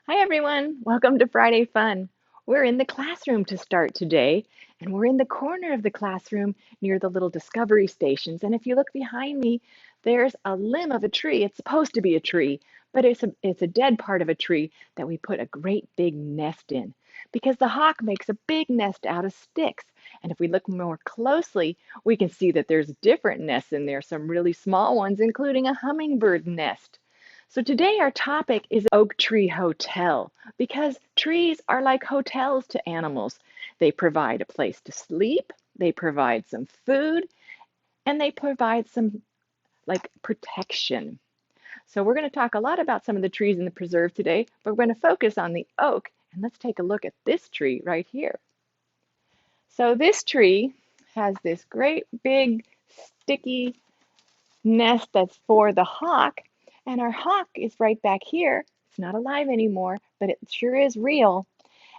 Hi everyone, welcome to Friday Fun. We're in the classroom to start today, and we're in the corner of the classroom near the little discovery stations. And if you look behind me, there's a limb of a tree. It's supposed to be a tree, but it's a dead part of a tree that we put a great big nest in because the hawk makes a big nest out of sticks. And if we look more closely, we can see that there's different nests in there, some really small ones, including a hummingbird nest. So today our topic is Oak Tree Hotel because trees are like hotels to animals. They provide a place to sleep, they provide some food, and they provide some like protection. So we're going to talk a lot about some of the trees in the preserve today, but we're going to focus on the oak. And let's take a look at this tree right here. So this tree has this great big sticky nest that's for the hawk. And our hawk is right back here. It's not alive anymore, but it sure is real.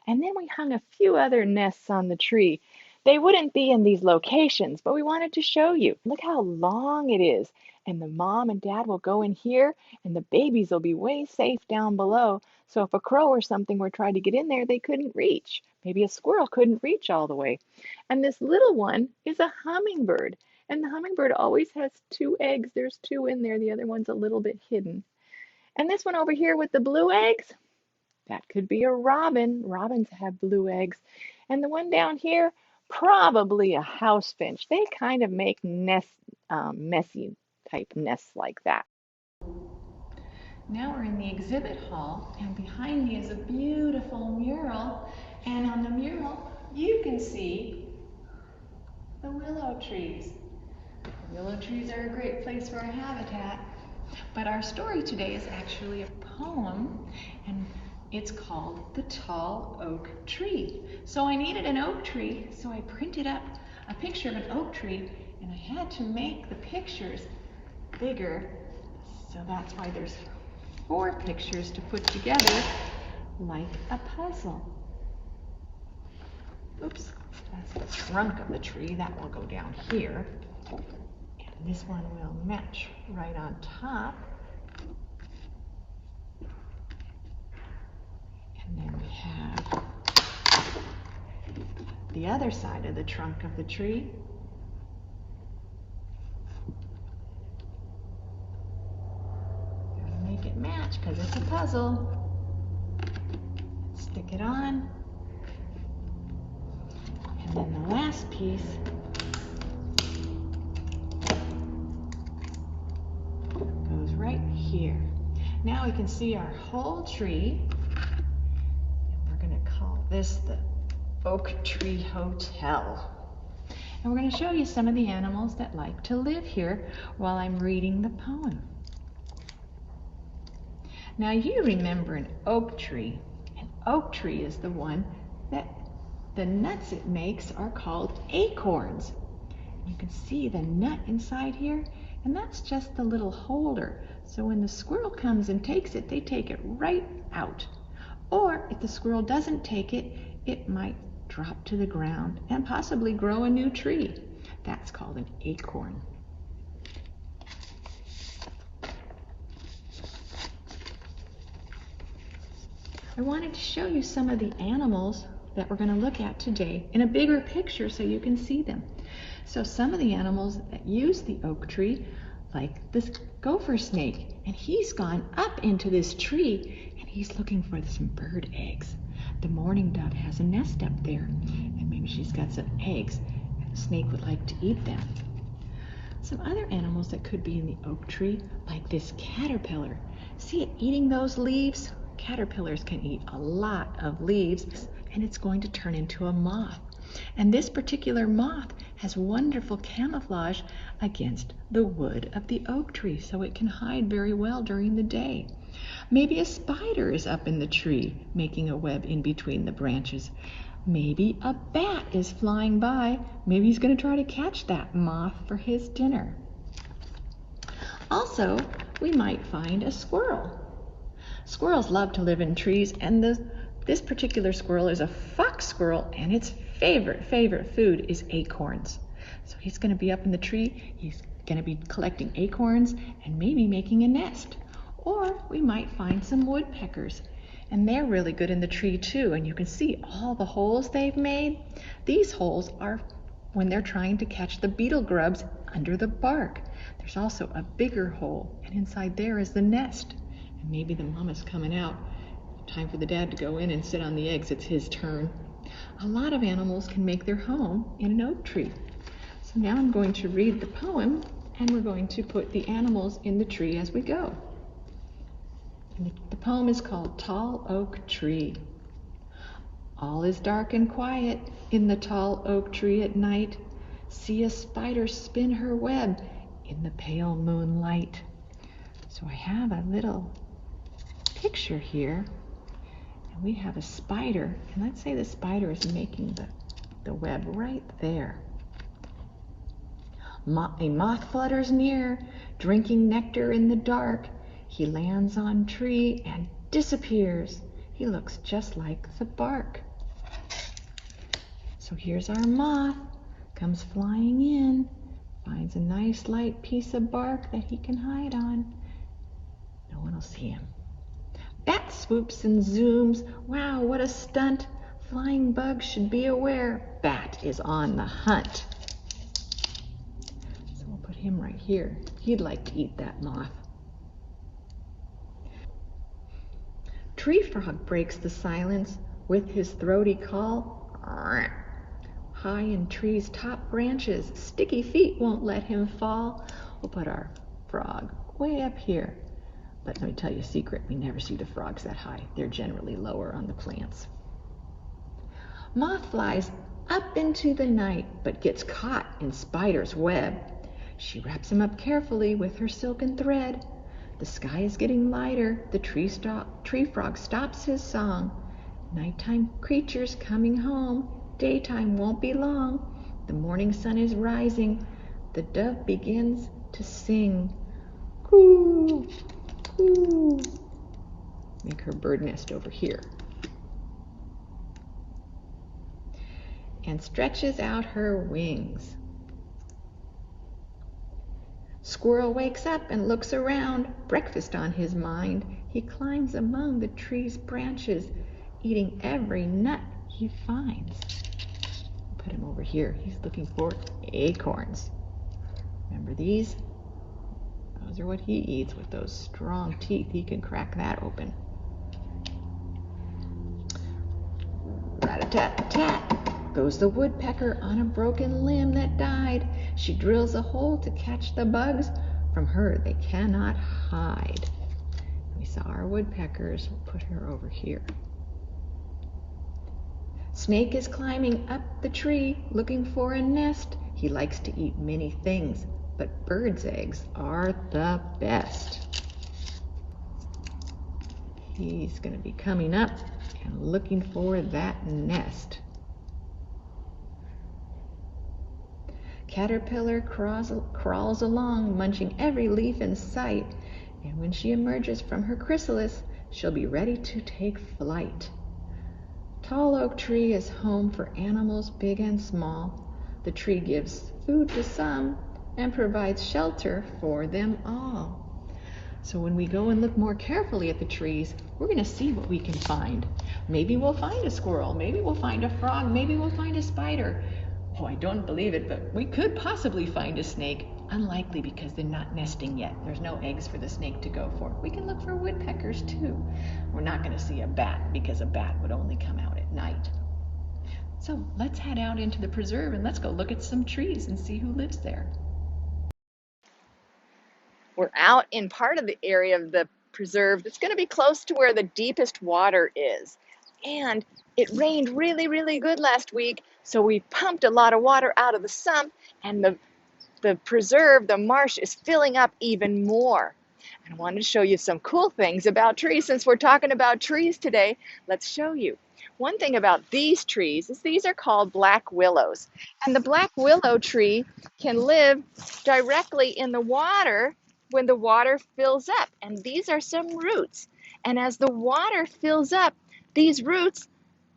And then we hung a few other nests on the tree. They wouldn't be in these locations, but we wanted to show you. Look how long it is. And the mom and dad will go in here, and the babies will be way safe down below. So if a crow or something were trying to get in there, they couldn't reach. Maybe a squirrel couldn't reach all the way. And this little one is a hummingbird. And the hummingbird always has two eggs. There's two in there. The other one's a little bit hidden. And this one over here with the blue eggs, that could be a robin. Robins have blue eggs. And the one down here, probably a house finch. They kind of make messy type nests like that. Now we're in the exhibit hall, and behind me is a beautiful mural. And on the mural, you can see the willow trees. Willow trees are a great place for a habitat. But our story today is actually a poem, and it's called The Tall Oak Tree. So I needed an oak tree, so I printed up a picture of an oak tree, and I had to make the pictures bigger. So that's why there's 4 pictures to put together like a puzzle. Oops, that's the trunk of the tree. That will go down here. And this one will match right on top. And then we have the other side of the trunk of the tree. Gotta make it match because it's a puzzle. Stick it on. And then the last piece goes right here. Now we can see our whole tree. And we're going to call this the Oak Tree Hotel. And we're going to show you some of the animals that like to live here while I'm reading the poem. Now you remember an oak tree. An oak tree is the one that the nuts it makes are called acorns. You can see the nut inside here, and that's just the little holder. So when the squirrel comes and takes it, they take it right out. Or if the squirrel doesn't take it, it might drop to the ground and possibly grow a new tree. That's called an acorn. I wanted to show you some of the animals that we're going to look at today in a bigger picture so you can see them. So some of the animals that use the oak tree, like this gopher snake, and he's gone up into this tree and he's looking for some bird eggs. The mourning dove has a nest up there, and maybe she's got some eggs, and the snake would like to eat them. Some other animals that could be in the oak tree, like this caterpillar. See it eating those leaves? Caterpillars can eat a lot of leaves, and it's going to turn into a moth. And this particular moth has wonderful camouflage against the wood of the oak tree, so it can hide very well during the day. Maybe a spider is up in the tree making a web in between the branches. Maybe a bat is flying by. Maybe he's going to try to catch that moth for his dinner. Also, we might find a squirrel. Squirrels love to live in trees, and this particular squirrel is a fox squirrel, and its favorite food is acorns. So he's going to be up in the tree. He's going to be collecting acorns and maybe making a nest. Or we might find some woodpeckers. And they're really good in the tree too. And you can see all the holes they've made. These holes are when they're trying to catch the beetle grubs under the bark. There's also a bigger hole, and inside there is the nest. And maybe the mama's coming out. Time for the dad to go in and sit on the eggs. It's his turn. A lot of animals can make their home in an oak tree. So now I'm going to read the poem, and we're going to put the animals in the tree as we go. And the poem is called Tall Oak Tree. All is dark and quiet in the tall oak tree at night. See a spider spin her web in the pale moonlight. So I have a little picture here, and we have a spider, and let's say the spider is making the web right there. A moth flutters near, drinking nectar in the dark. He lands on tree and disappears. He looks just like the bark. So here's our moth, comes flying in, finds a nice light piece of bark that he can hide on. No one will see him. Bat swoops and zooms. Wow, what a stunt. Flying bugs should be aware. Bat is on the hunt. So we'll put him right here. He'd like to eat that moth. Tree frog breaks the silence with his throaty call. High in trees' top branches, sticky feet won't let him fall. We'll put our frog way up here. But let me tell you a secret, we never see the frogs that high. They're generally lower on the plants. Moth flies up into the night, but gets caught in spider's web. She wraps him up carefully with her silken thread. The sky is getting lighter. The tree frog stops his song. Nighttime creatures coming home. Daytime won't be long. The morning sun is rising. The dove begins to sing. Coo, coo. Make her bird nest over here. And stretches out her wings. Squirrel wakes up and looks around, breakfast on his mind. He climbs among the tree's branches, eating every nut he finds. Put him over here. He's looking for acorns. Remember these? Those are what he eats with those strong teeth. He can crack that open. Rat-a-tat-tat goes the woodpecker on a broken limb that died. She drills a hole to catch the bugs. From her they cannot hide. We saw our woodpeckers. We'll put her over here. Snake is climbing up the tree, looking for a nest. He likes to eat many things, but birds' eggs are the best. He's going to be coming up and looking for that nest. Caterpillar crawls along, munching every leaf in sight, and when she emerges from her chrysalis, she'll be ready to take flight. Tall oak tree is home for animals big and small. The tree gives food to some and provides shelter for them all. So when we go and look more carefully at the trees, we're going to see what we can find. Maybe we'll find a squirrel, maybe we'll find a frog, maybe we'll find a spider. Oh, I don't believe it, but we could possibly find a snake. Unlikely because they're not nesting yet. There's no eggs for the snake to go for. We can look for woodpeckers too. We're not going to see a bat because a bat would only come out at night. So let's head out into the preserve and let's go look at some trees and see who lives there. We're out in part of the area of the preserve that's going to be close to where the deepest water is. And it rained really, really good last week, so we pumped a lot of water out of the sump, and the preserve, the marsh, is filling up even more. And I wanted to show you some cool things about trees. Since we're talking about trees today, let's show you. One thing about these trees is these are called black willows. And the black willow tree can live directly in the water when the water fills up. And these are some roots. And as the water fills up, these roots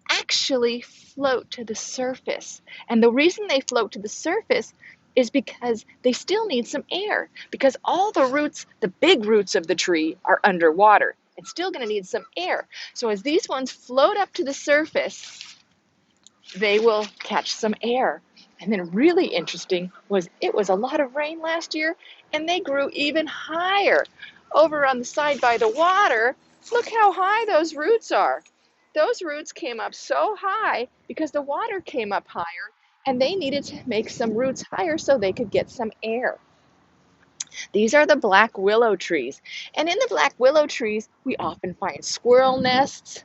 actually float to the surface. And the reason they float to the surface is because they still need some air, because all the roots, the big roots of the tree, are underwater. and still going to need some air. So as these ones float up to the surface, they will catch some air. And then really interesting was it was a lot of rain last year, and they grew even higher. Over on the side by the water, look how high those roots are. Those roots came up so high because the water came up higher, and they needed to make some roots higher so they could get some air. These are the black willow trees. And in the black willow trees, we often find squirrel nests,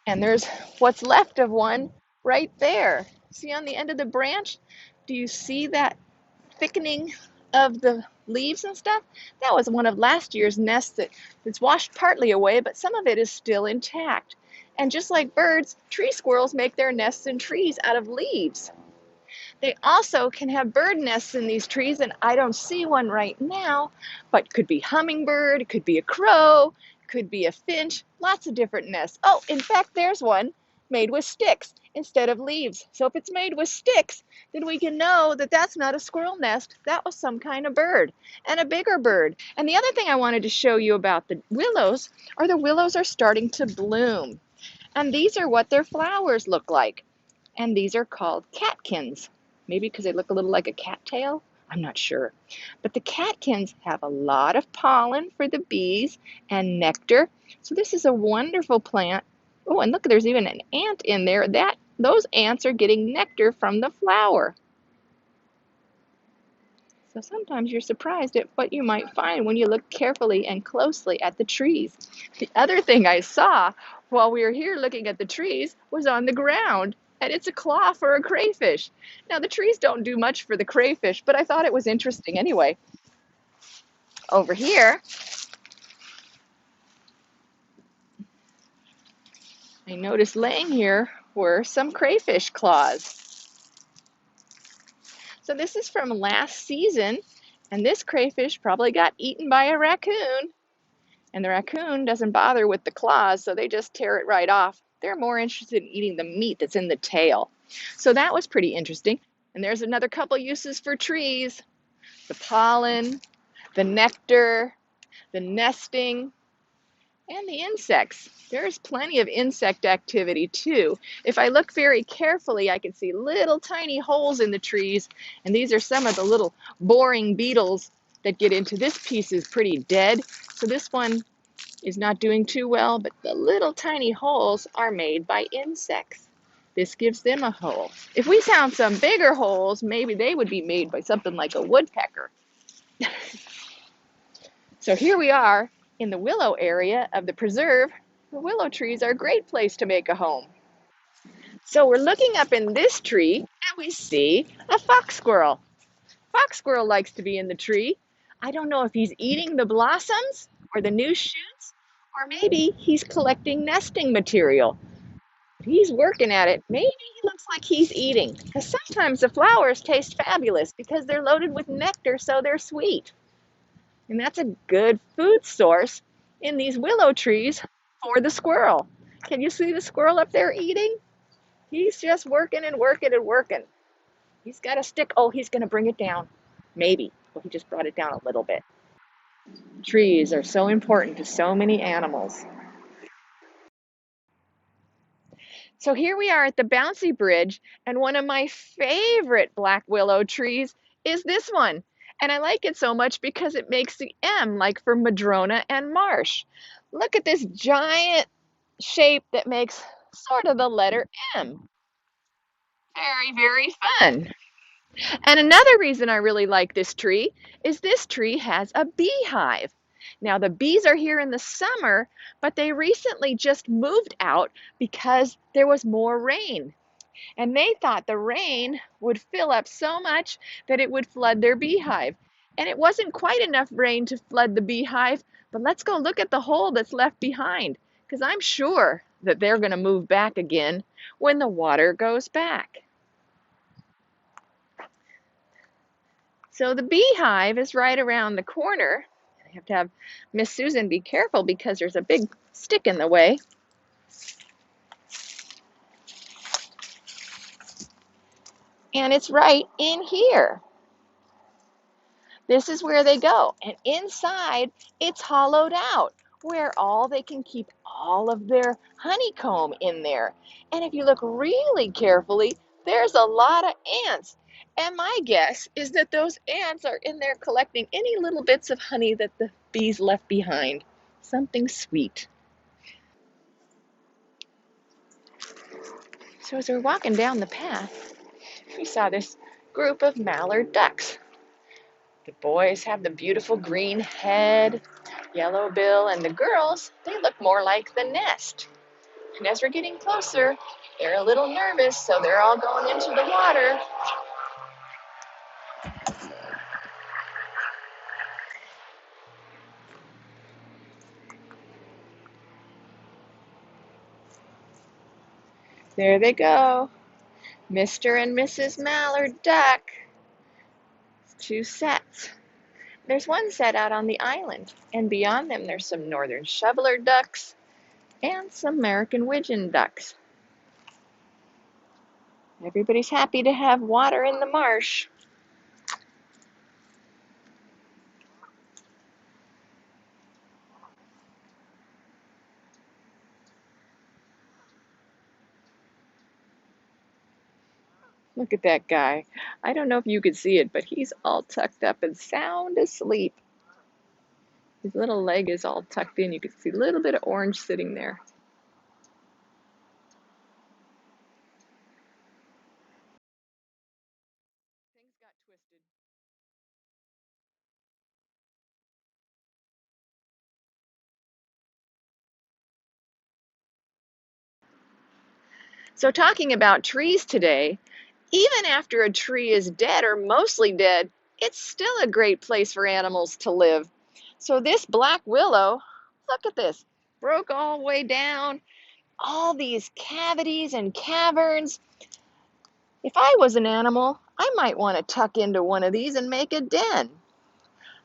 and there's what's left of one right there. See on the end of the branch? Do you see that thickening of the leaves and stuff? That was one of last year's nests that's washed partly away, but some of it is still intact. And just like birds, tree squirrels make their nests in trees out of leaves. They also can have bird nests in these trees, and I don't see one right now, but it could be hummingbird, it could be a crow, it could be a finch, lots of different nests. Oh, in fact, there's one made with sticks instead of leaves. So if it's made with sticks, then we can know that that's not a squirrel nest. That was some kind of bird, and a bigger bird. And the other thing I wanted to show you about the willows are starting to bloom. And these are what their flowers look like. And these are called catkins. Maybe because they look a little like a cattail? I'm not sure. But the catkins have a lot of pollen for the bees and nectar. So this is a wonderful plant. Oh, and look, there's even an ant in there. Those ants are getting nectar from the flower. So sometimes you're surprised at what you might find when you look carefully and closely at the trees. The other thing I saw while we were here looking at the trees was on the ground. And it's a claw for a crayfish. Now, the trees don't do much for the crayfish, but I thought it was interesting anyway. Over here, I noticed laying here were some crayfish claws. So this is from last season, and this crayfish probably got eaten by a raccoon. And the raccoon doesn't bother with the claws, so they just tear it right off. They're more interested in eating the meat that's in the tail. So that was pretty interesting. And there's another couple uses for trees: the pollen, the nectar, the nesting, and the insects. There's plenty of insect activity too. If I look very carefully, I can see little tiny holes in the trees, and these are some of the little boring beetles that get into this piece is pretty dead. So this one is not doing too well, but the little tiny holes are made by insects. This gives them a hole. If we found some bigger holes, maybe they would be made by something like a woodpecker. So here we are in the willow area of the preserve. The willow trees are a great place to make a home. So we're looking up in this tree and we see a fox squirrel. Fox squirrel likes to be in the tree. I don't know if he's eating the blossoms or the new shoots, or maybe he's collecting nesting material. He's working at it. Maybe he looks like he's eating, because sometimes the flowers taste fabulous because they're loaded with nectar, so they're sweet. And that's a good food source in these willow trees for the squirrel. Can you see the squirrel up there eating? He's just working and working and working. He's got a stick. Oh, he's going to bring it down. Maybe. Well, he just brought it down a little bit. Trees are so important to so many animals. So here we are at the bouncy bridge, and one of my favorite black willow trees is this one. And I like it so much because it makes the M, like for Madrona and Marsh. Look at this giant shape that makes sort of the letter M. Very, very fun. And another reason I really like this tree is this tree has a beehive. Now the bees are here in the summer, but they recently just moved out because there was more rain. And they thought the rain would fill up so much that it would flood their beehive. And it wasn't quite enough rain to flood the beehive, but let's go look at the hole that's left behind, because I'm sure that they're going to move back again when the water goes back. So the beehive is right around the corner. I have to have Miss Susan be careful because there's a big stick in the way. And it's right in here. This is where they go. And inside, it's hollowed out where they can keep all of their honeycomb in there. And if you look really carefully, there's a lot of ants. And my guess is that those ants are in there collecting any little bits of honey that the bees left behind. Something sweet. So as we're walking down the path, we saw this group of mallard ducks. The boys have the beautiful green head, yellow bill, and the girls, they look more like the nest. And as we're getting closer, they're a little nervous, so they're all going into the water. There they go, Mr. and Mrs. Mallard Duck. 2 sets. There's one set out on the island, and beyond them there's some northern shoveler ducks and some American widgeon ducks. Everybody's happy to have water in the marsh. Look at that guy. I don't know if you could see it, but he's all tucked up and sound asleep. His little leg is all tucked in. You can see a little bit of orange sitting there. Things got twisted. So talking about trees today, even after a tree is dead or mostly dead, it's still a great place for animals to live. So this black willow, look at this, broke all the way down, all these cavities and caverns. If I was an animal, I might want to tuck into one of these and make a den.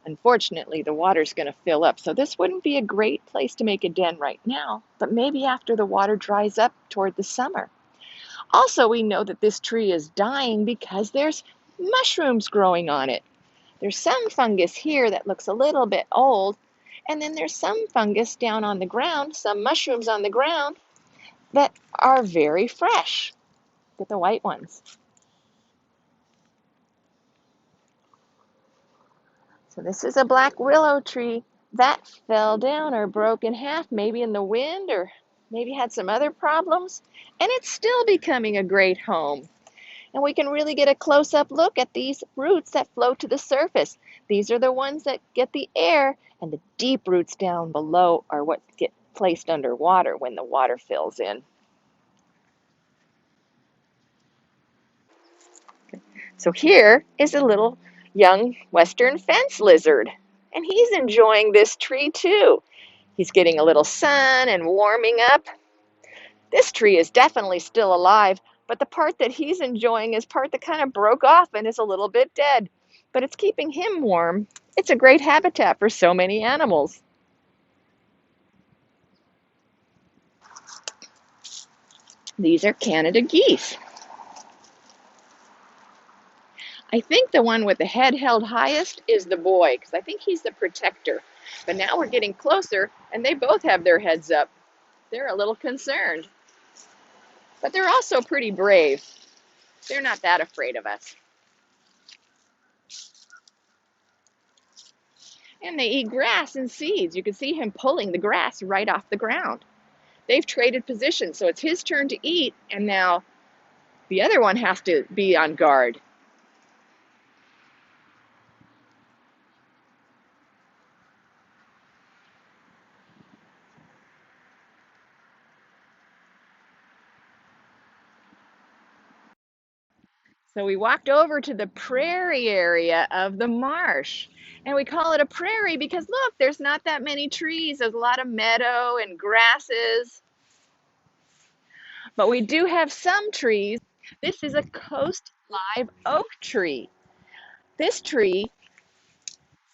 Unfortunately, the water's going to fill up, so this wouldn't be a great place to make a den right now, but maybe after the water dries up toward the summer. Also, we know that this tree is dying because there's mushrooms growing on it. There's some fungus here that looks a little bit old, and then there's some fungus down on the ground, some mushrooms on the ground that are very fresh. Look at the white ones. So this is a black willow tree that fell down or broke in half, maybe in the wind or maybe had some other problems, and it's still becoming a great home. And we can really get a close-up look at these roots that float to the surface. These are the ones that get the air, and the deep roots down below are what get placed underwater when the water fills in. So here is a little young western fence lizard, and he's enjoying this tree too. He's getting a little sun and warming up. This tree is definitely still alive, but the part that he's enjoying is part that kind of broke off and is a little bit dead. But it's keeping him warm. It's a great habitat for so many animals. These are Canada geese. I think the one with the head held highest is the boy, because I think he's the protector. But now we're getting closer, and they both have their heads up. They're a little concerned. But they're also pretty brave. They're not that afraid of us. And they eat grass and seeds. You can see him pulling the grass right off the ground. They've traded positions, so it's his turn to eat, and now the other one has to be on guard. So we walked over to the prairie area of the marsh. And we call it a prairie because look, there's not that many trees. There's a lot of meadow and grasses. But we do have some trees. This is a coast live oak tree. This tree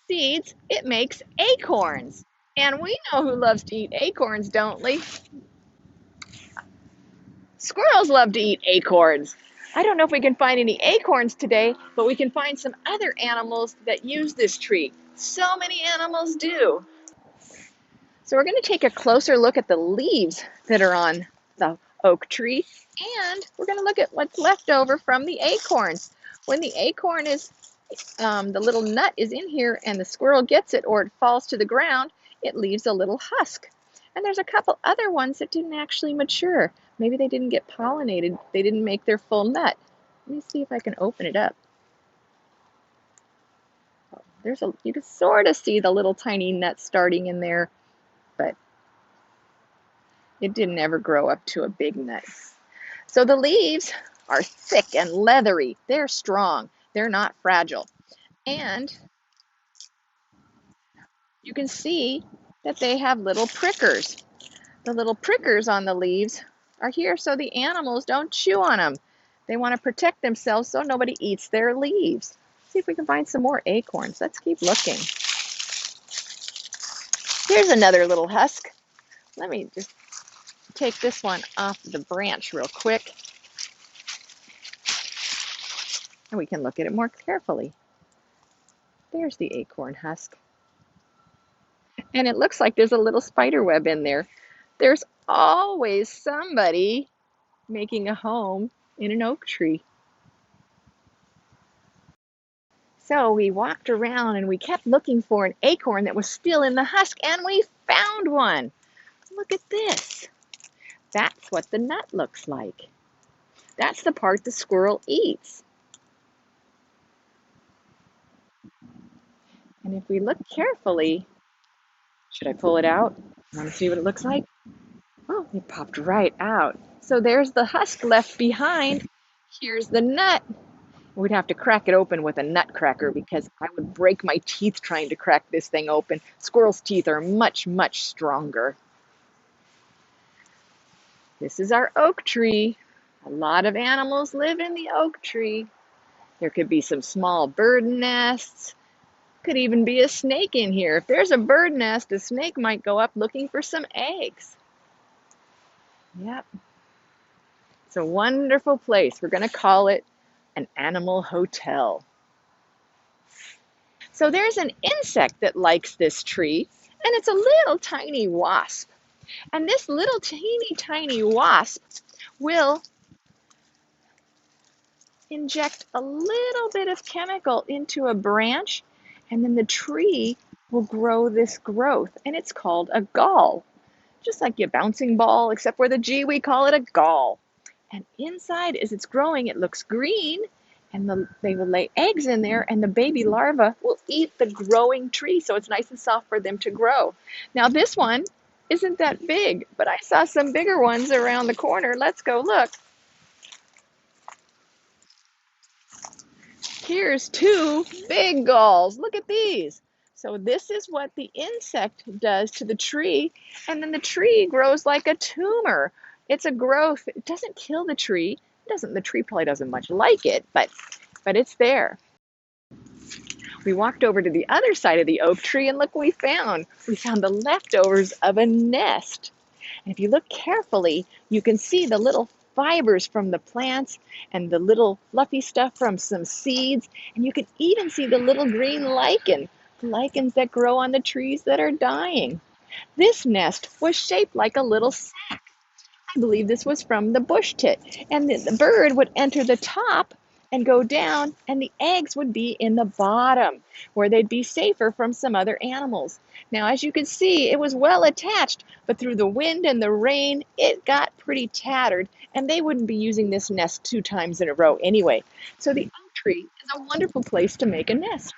seeds, it makes acorns. And we know who loves to eat acorns, don't we? Squirrels love to eat acorns. I don't know if we can find any acorns today, but we can find some other animals that use this tree. So many animals do. So we're going to take a closer look at the leaves that are on the oak tree, and we're going to look at what's left over from the acorns. When the acorn is, the little nut is in here and the squirrel gets it or it falls to the ground, it leaves a little husk. And there's a couple other ones that didn't actually mature. Maybe they didn't get pollinated. They didn't make their full nut. Let me see if I can open it up. You can sort of see the little tiny nut starting in there, but it didn't ever grow up to a big nut. So the leaves are thick and leathery. They're strong. They're not fragile. And you can see that they have little prickers. The little prickers on the leaves are here so the animals don't chew on them. They want to protect themselves so nobody eats their leaves. See if we can find some more acorns. Let's keep looking. Here's another little husk. Let me just take this one off the branch real quick. And we can look at it more carefully. There's the acorn husk. And it looks like there's a little spider web in there. There's always somebody making a home in an oak tree. So we walked around and we kept looking for an acorn that was still in the husk, and we found one. Look at this. That's what the nut looks like. That's the part the squirrel eats. And if we look carefully, should I pull it out? Want to see what it looks like? Oh, it popped right out. So there's the husk left behind. Here's the nut. We'd have to crack it open with a nut cracker because I would break my teeth trying to crack this thing open. Squirrel's teeth are much, much stronger. This is our oak tree. A lot of animals live in the oak tree. There could be some small bird nests. Could even be a snake in here. If there's a bird nest, a snake might go up looking for some eggs. Yep. It's a wonderful place. We're going to call it an animal hotel. So there's an insect that likes this tree, and it's a little tiny wasp. And this little teeny tiny wasp will inject a little bit of chemical into a branch, and then the tree will grow this growth, and it's called a gall. Just like your bouncing ball, except where the G, we call it a gall. And inside, as it's growing, it looks green, and they will lay eggs in there, and the baby larva will eat the growing tree, so it's nice and soft for them to grow. Now this one isn't that big, but I saw some bigger ones around the corner. Let's go look. Here's two big galls. Look at these. So this is what the insect does to the tree, and then the tree grows like a tumor. It's a growth. It doesn't kill the tree. The tree probably doesn't much like it, but it's there. We walked over to the other side of the oak tree, and look what we found. We found the leftovers of a nest. And if you look carefully, you can see the little fibers from the plants and the little fluffy stuff from some seeds. And you can even see the little green lichen, the lichens that grow on the trees that are dying. This nest was shaped like a little sack. I believe this was from the bush tit. And the bird would enter the top and go down, and the eggs would be in the bottom, where they'd be safer from some other animals. Now, as you can see, it was well attached, but through the wind and the rain, it got pretty tattered, and they wouldn't be using this nest 2 times in a row anyway. So the oak tree is a wonderful place to make a nest.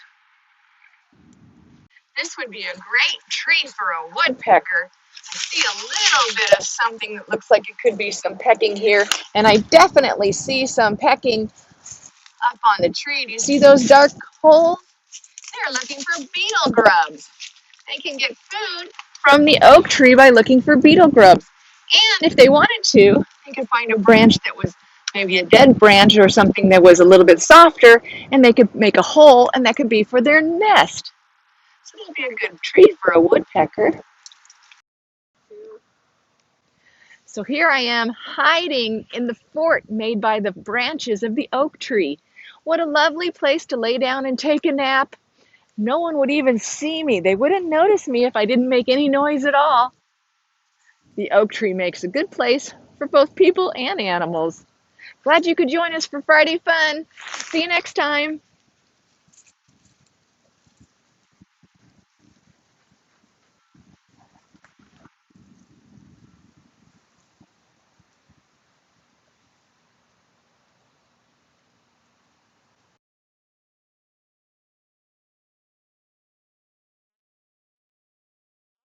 This would be a great tree for a woodpecker. I see a little bit of something that looks like it could be some pecking here, and I definitely see some pecking up on the tree. Do you see those dark holes? They're looking for beetle grubs. They can get food from the oak tree by looking for beetle grubs. And if they wanted to, they could find a branch that was maybe a dead branch or something that was a little bit softer, and they could make a hole, and that could be for their nest. So that'd be a good tree for a woodpecker. So here I am hiding in the fort made by the branches of the oak tree. What a lovely place to lay down and take a nap. No one would even see me. They wouldn't notice me if I didn't make any noise at all. The oak tree makes a good place for both people and animals. Glad you could join us for Friday Fun. See you next time.